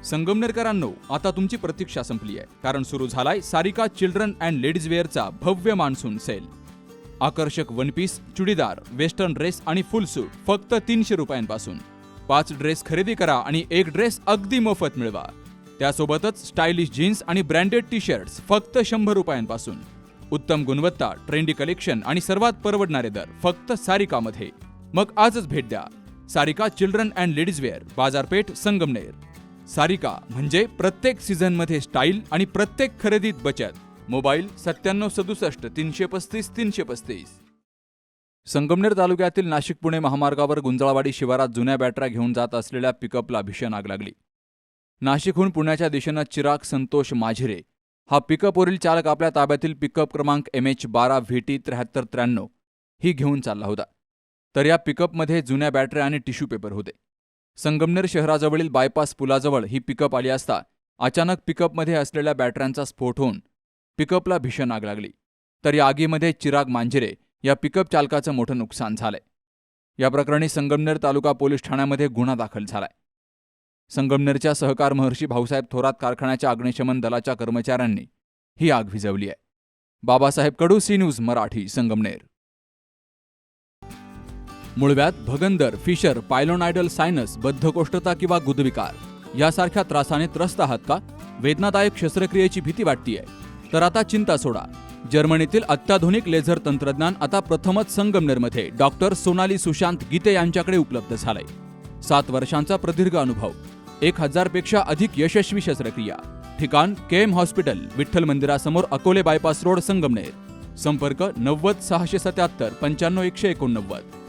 संगमनेरकरांनो, आता तुमची प्रतीक्षा संपली आहे, कारण सुरू झालाय सारिका चिल्ड्रन अँड लेडीज वेअरचा भव्य मान्सून सेल. आकर्षक one piece, churidar, western dress आणि फुल सूट फक्त 300 रुपयांपासून. 5 ड्रेस खरेदी करा आणि 1 ड्रेस अगदी मोफत मिळवा. त्यासोबतच स्टायलिश जीन्स आणि ब्रँडेड टी शर्ट्स फक्त 100 रुपयांपासून. उत्तम गुणवत्ता, ट्रेंडी कलेक्शन आणि सर्वात परवडणारे दर फक्त सारिकामध्ये. मग आजच भेट द्या. Sarika children and ladies wear, बाजारपेठ, संगमनेर. सारिका म्हणजे प्रत्येक सीझनमध्ये स्टाईल आणि प्रत्येक खरेदीत बचत. मोबाईल 9767 335 335. संगमनेर तालुक्यातील नाशिक पुणे महामार्गावर गुंजाळवाडी शिवारात जुन्या बॅटऱ्या घेऊन जात असलेल्या पिकअपला भीषण आग लागली. नाशिकहून पुण्याच्या दिशेनं चिराग संतोष माझिरे हा पिकअपवरील चालक आपल्या ताब्यातील पिकअप क्रमांक MH12VT 7393 ही घेऊन चालला होता. तर या पिकअपमध्ये जुन्या बॅटऱ्या आणि टिश्यू पेपर होते. संगमनेर शहराजवळील बायपास पुलाजवळ ही पिकअप आली असता अचानक पिकअपमध्ये असलेल्या बॅटऱ्यांचा स्फोट होऊन पिकअपला भीषण आग लागली. तर या आगीमध्ये चिराग मांजिरे या पिकअप चालकाचं मोठं नुकसान झालंय. या प्रकरणी संगमनेर तालुका पोलीस ठाण्यामध्ये गुन्हा दाखल झालाय. संगमनेरच्या सहकार महर्षी भाऊसाहेब थोरात कारखान्याच्या अग्निशमन दलाच्या कर्मचाऱ्यांनी ही आग विझवली आहे. Babasaheb Kadu, C news Marathi, Sangamner. मुळव्याध, भगंदर, फिशर, पायलोनायडल सायनस, बद्धकोष्ठता किंवा गुदविकार यासारख्या त्रासाने त्रस्त आहात का? वेदनादायक शस्त्रक्रियेची भीती वाटतेय? तर आता चिंता सोडा. जर्मनीतील अत्याधुनिक लेझर तंत्रज्ञान आता प्रथमच संगमनेरमध्ये डॉक्टर सोनाली सुशांत गीते यांच्याकडे उपलब्ध झालंय. 7 वर्षांचा प्रदीर्घ अनुभव, 1000 पेक्षा अधिक यशस्वी शस्त्रक्रिया. ठिकाण KM हॉस्पिटल, विठ्ठल मंदिरासमोर, अकोले बायपास रोड, संगमनेर. संपर्क 90 677 95 189.